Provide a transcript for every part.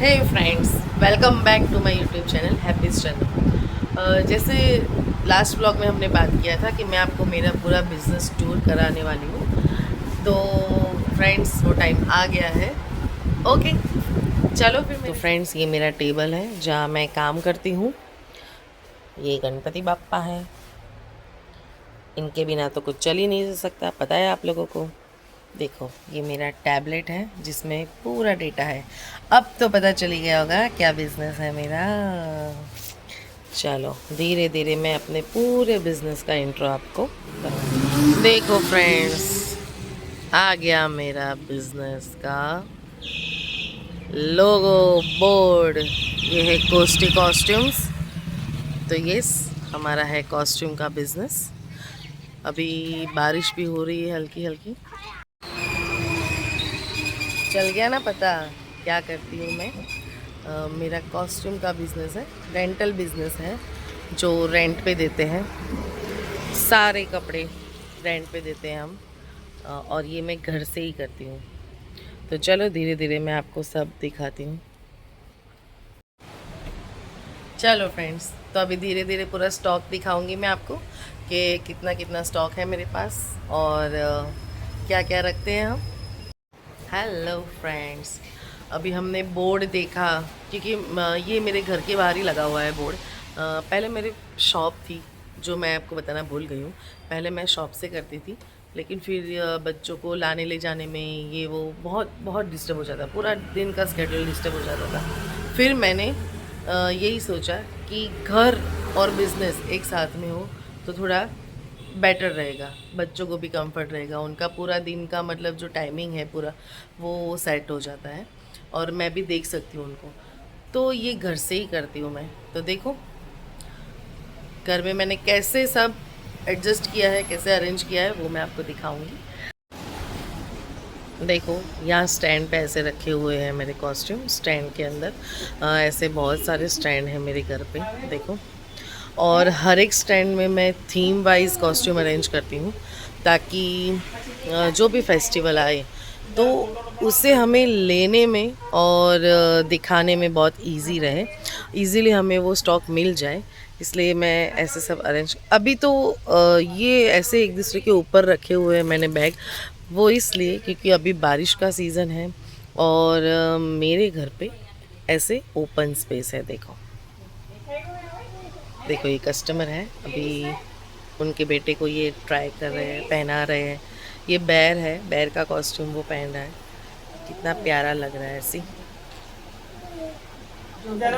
Hey friends, welcome back to my YouTube channel Happies channel. जैसे last vlog में हमने बात किया था कि मैं आपको मेरा पूरा बिजनेस टूर कराने वाली हूँ। तो फ्रेंड्स वो टाइम आ गया है। ओके चलो फिर। तो फ्रेंड्स ये मेरा टेबल है जहाँ मैं काम करती हूँ। ये गणपति बाप्पा है, इनके बिना तो कुछ चल ही नहीं सकता, पता है आप लोगों को। देखो ये मेरा टैबलेट है जिसमें पूरा डेटा है। अब तो पता चली गया होगा क्या बिज़नेस है मेरा। चलो धीरे धीरे मैं अपने पूरे बिज़नेस का इंट्रो आपको करूँ। देखो फ्रेंड्स, आ गया मेरा बिज़नेस का लोगो बोर्ड। ये है कोस्टी कॉस्ट्यूम्स। तो ये हमारा है कॉस्ट्यूम का बिज़नेस। अभी बारिश भी हो रही है हल्की हल्की। चल गया ना पता क्या करती हूँ मैं। मेरा कॉस्ट्यूम का बिज़नेस है, रेंटल बिज़नेस है जो रेंट पे देते हैं। सारे कपड़े रेंट पे देते हैं हम। और ये मैं घर से ही करती हूँ। तो चलो धीरे धीरे मैं आपको सब दिखाती हूँ। चलो फ्रेंड्स, तो अभी धीरे धीरे पूरा स्टॉक दिखाऊंगी मैं आपको कि कितना कितना स्टॉक है मेरे पास और क्या क्या रखते हैं हम। हेलो फ्रेंड्स, अभी हमने बोर्ड देखा क्योंकि ये मेरे घर के बाहर ही लगा हुआ है बोर्ड। पहले मेरी शॉप थी जो मैं आपको बताना भूल गई हूँ। पहले मैं शॉप से करती थी, लेकिन फिर बच्चों को लाने ले जाने में ये वो बहुत बहुत डिस्टर्ब हो जाता, पूरा दिन का स्केड्यूल डिस्टर्ब हो जाता था। फिर मैंने यही सोचा कि घर और बिज़नेस एक साथ में हो तो थोड़ा बेटर रहेगा, बच्चों को भी कंफर्ट रहेगा, उनका पूरा दिन का मतलब जो टाइमिंग है पूरा वो सेट हो जाता है और मैं भी देख सकती हूँ उनको। तो ये घर से ही करती हूँ मैं। तो देखो घर में मैंने कैसे सब एडजस्ट किया है, कैसे अरेंज किया है, वो मैं आपको दिखाऊंगी। देखो यहाँ स्टैंड पे ऐसे रखे हुए हैं मेरे कॉस्ट्यूम। स्टैंड के अंदर ऐसे बहुत सारे स्टैंड हैं मेरे घर पे, देखो। और हर एक स्टैंड में मैं थीम वाइज कॉस्ट्यूम अरेंज करती हूँ ताकि जो भी फेस्टिवल आए तो उसे हमें लेने में और दिखाने में बहुत इजी रहे, इजीली हमें वो स्टॉक मिल जाए। इसलिए मैं ऐसे सब अरेंज अभी तो ये ऐसे एक दूसरे के ऊपर रखे हुए हैं मैंने बैग। वो इसलिए क्योंकि अभी बारिश का सीज़न है और मेरे घर पे ऐसे ओपन स्पेस है। देखो देखो ये कस्टमर है, अभी उनके बेटे को ये ट्राई कर रहे हैं, पहना रहे हैं। ये बैर है, बैर का कॉस्ट्यूम वो पहन रहा है, कितना प्यारा लग रहा है ऐसी।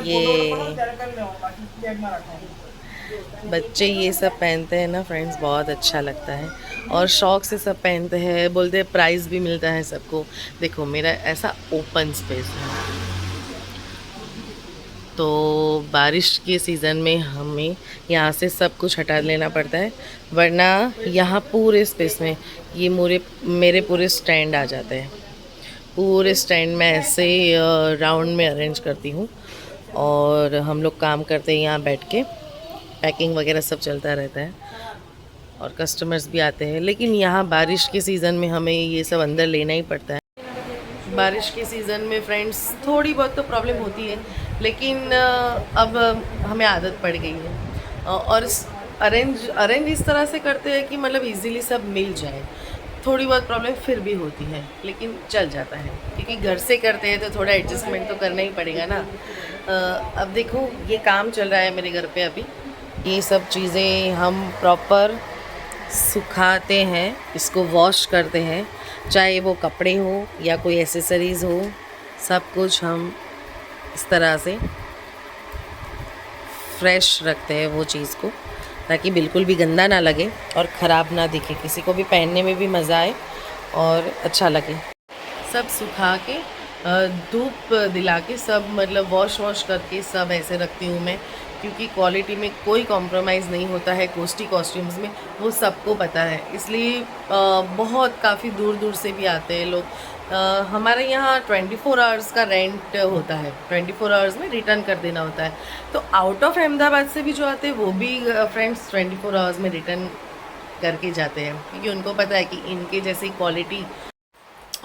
ये बच्चे ये सब पहनते हैं ना फ्रेंड्स, बहुत अच्छा लगता है और शौक से सब पहनते हैं, बोलते हैं प्राइज़ भी मिलता है सबको। देखो मेरा ऐसा ओपन स्पेस है। तो बारिश के सीज़न में हमें यहाँ से सब कुछ हटा लेना पड़ता है, वरना यहाँ पूरे स्पेस में ये मेरे पूरे स्टैंड आ जाते हैं। पूरे स्टैंड में ऐसे राउंड में अरेंज करती हूँ और हम लोग काम करते हैं यहाँ बैठ के, पैकिंग वगैरह सब चलता रहता है और कस्टमर्स भी आते हैं। लेकिन यहाँ बारिश के सीज़न में हमें ये सब अंदर लेना ही पड़ता है। बारिश के सीज़न में फ्रेंड्स थोड़ी बहुत तो प्रॉब्लम होती है, लेकिन अब हमें आदत पड़ गई है और अरेंज इस तरह से करते हैं कि मतलब इजीली सब मिल जाए। थोड़ी बहुत प्रॉब्लम फिर भी होती है लेकिन चल जाता है, क्योंकि घर से करते हैं तो थोड़ा एडजस्टमेंट तो करना ही पड़ेगा ना। अब देखो ये काम चल रहा है मेरे घर पे अभी। ये सब चीज़ें हम प्रॉपर सुखाते हैं, इसको वॉश करते हैं, चाहे वो कपड़े हो या कोई एसेसरीज़ हो, सब कुछ हम इस तरह से फ्रेश रखते हैं वो चीज़ को, ताकि बिल्कुल भी गंदा ना लगे और ख़राब ना दिखे, किसी को भी पहनने में भी मज़ा आए और अच्छा लगे। सब सुखा के धूप दिला के सब मतलब वॉश करके सब ऐसे रखती हूँ मैं, क्योंकि क्वालिटी में कोई कॉम्प्रोमाइज़ नहीं होता है कोस्टी कॉस्ट्यूम्स में, वो सबको पता है। इसलिए बहुत काफ़ी दूर दूर से भी आते हैं लोग। हमारे यहाँ 24 आवर्स का रेंट होता है, 24 आवर्स में रिटर्न कर देना होता है। तो आउट ऑफ अहमदाबाद से भी जो आते हैं वो भी फ्रेंड्स 24 आवर्स में रिटर्न करके जाते हैं, क्योंकि उनको पता है कि इनके जैसी क्वालिटी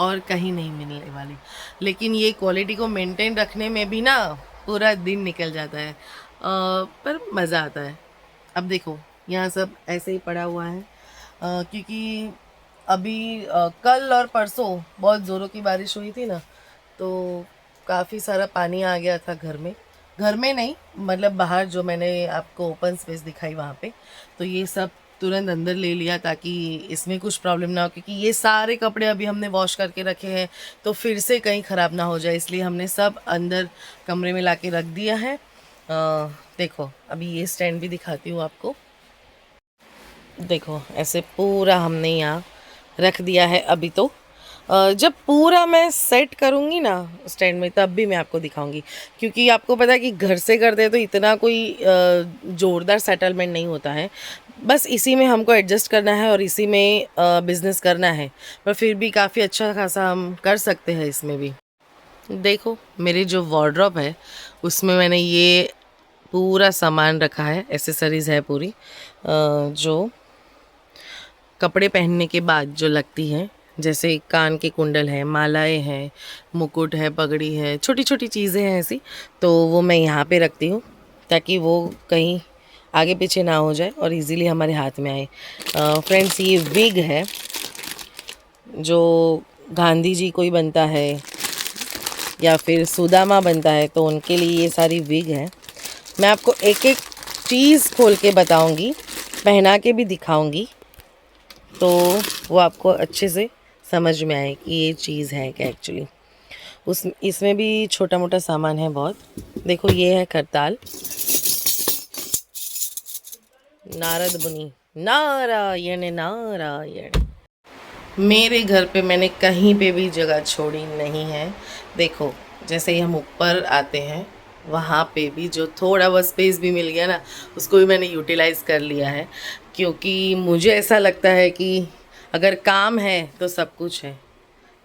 और कहीं नहीं मिलने वाली। लेकिन ये क्वालिटी को मेंटेन रखने में भी ना पूरा दिन निकल जाता है, पर मज़ा आता है। अब देखो यहाँ सब ऐसे ही पड़ा हुआ है, क्योंकि अभी कल और परसों बहुत ज़ोरों की बारिश हुई थी ना, तो काफ़ी सारा पानी आ गया था घर में। घर में नहीं, मतलब बाहर जो मैंने आपको ओपन स्पेस दिखाई वहाँ पे, तो ये सब तुरंत अंदर ले लिया ताकि इसमें कुछ प्रॉब्लम ना हो, क्योंकि ये सारे कपड़े अभी हमने वॉश करके रखे हैं तो फिर से कहीं ख़राब ना हो जाए, इसलिए हमने सब अंदर कमरे में ला के रख दिया है। देखो अभी ये स्टैंड भी दिखाती हूँ आपको। देखो ऐसे पूरा हमने यहाँ रख दिया है। अभी तो जब पूरा मैं सेट करूँगी ना स्टैंड में तब भी मैं आपको दिखाऊंगी, क्योंकि आपको पता है कि घर से करते हैं तो इतना कोई ज़ोरदार सेटलमेंट नहीं होता है। बस इसी में हमको एडजस्ट करना है और इसी में बिज़नेस करना है, पर फिर भी काफ़ी अच्छा खासा हम कर सकते हैं इसमें भी। देखो मेरी जो वार्डरोब है उसमें मैंने ये पूरा सामान रखा है, एसेसरीज़ है पूरी, जो कपड़े पहनने के बाद जो लगती हैं, जैसे कान के कुंडल हैं, मालाएं हैं, मुकुट है, पगड़ी है, छोटी छोटी चीज़ें हैं ऐसी, तो वो मैं यहाँ पे रखती हूँ ताकि वो कहीं आगे पीछे ना हो जाए और इजीली हमारे हाथ में आए। फ्रेंड्स ये विग है, जो गांधी जी कोई बनता है या फिर सुदामा बनता है तो उनके लिए ये सारी विग है। मैं आपको एक एक चीज़ खोल के बताऊंगी, पहना के भी दिखाऊंगी, तो वो आपको अच्छे से समझ में आए कि ये चीज़ है क्या एक्चुअली। इसमें भी छोटा मोटा सामान है बहुत। देखो ये है करताल, नारद मुनि, नारायण नारायण। मेरे घर पे मैंने कहीं पे भी जगह छोड़ी नहीं है। देखो जैसे ही हम ऊपर आते हैं वहाँ पे भी जो थोड़ा बहुत स्पेस भी मिल गया ना, उसको भी मैंने यूटिलाइज़ कर लिया है, क्योंकि मुझे ऐसा लगता है कि अगर काम है तो सब कुछ है,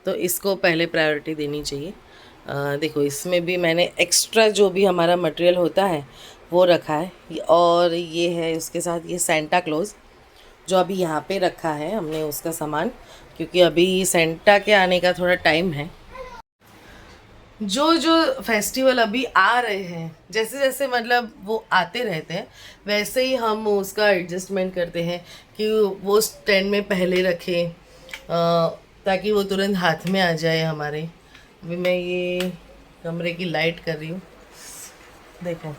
तो इसको पहले प्रायोरिटी देनी चाहिए। देखो इसमें भी मैंने एक्स्ट्रा जो भी हमारा मटेरियल होता है वो रखा है, और ये है उसके साथ ये सेंटा क्लॉज जो अभी यहाँ पे रखा है हमने उसका सामान, क्योंकि अभी सेंटा के आने का थोड़ा टाइम है। जो जो फेस्टिवल अभी आ रहे हैं, जैसे जैसे मतलब वो आते रहते हैं वैसे ही हम उसका एडजस्टमेंट करते हैं कि वो स्टैंड में पहले रखें, ताकि वो तुरंत हाथ में आ जाए हमारे। अभी मैं ये कमरे की लाइट कर रही हूँ, देखो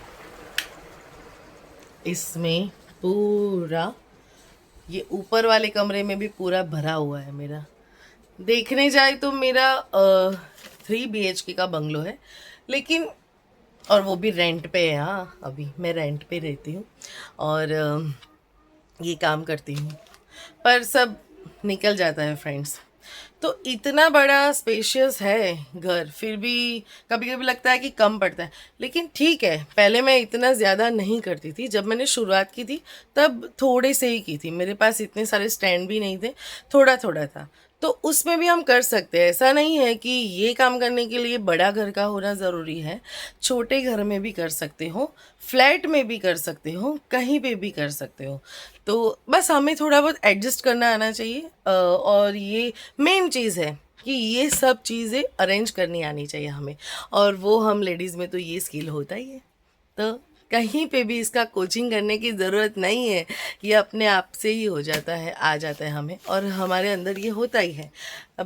इसमें पूरा ये ऊपर वाले कमरे में भी पूरा भरा हुआ है मेरा। देखने जाए तो मेरा 3 BHK का बंगलो है, लेकिन और वो भी रेंट पे है। हाँ अभी मैं रेंट पे रहती हूँ और ये काम करती हूँ, पर सब निकल जाता है फ्रेंड्स। तो इतना बड़ा स्पेशियस है घर, फिर भी कभी कभी लगता है कि कम पड़ता है, लेकिन ठीक है। पहले मैं इतना ज़्यादा नहीं करती थी, जब मैंने शुरुआत की थी तब थोड़े से ही की थी, मेरे पास इतने सारे स्टैंड भी नहीं थे, थोड़ा थोड़ा था। तो उसमें भी हम कर सकते हैं, ऐसा नहीं है कि ये काम करने के लिए बड़ा घर का होना ज़रूरी है। छोटे घर में भी कर सकते हो, फ्लैट में भी कर सकते हो, कहीं पे भी कर सकते हो। तो बस हमें थोड़ा बहुत एडजस्ट करना आना चाहिए, और ये मेन चीज़ है कि ये सब चीज़ें अरेंज करनी आनी चाहिए हमें, और वो हम लेडीज़ में तो ये स्किल होता ही है। तो कहीं पे भी इसका कोचिंग करने की ज़रूरत नहीं है, ये अपने आप से ही हो जाता है, आ जाता है हमें, और हमारे अंदर ये होता ही है। अब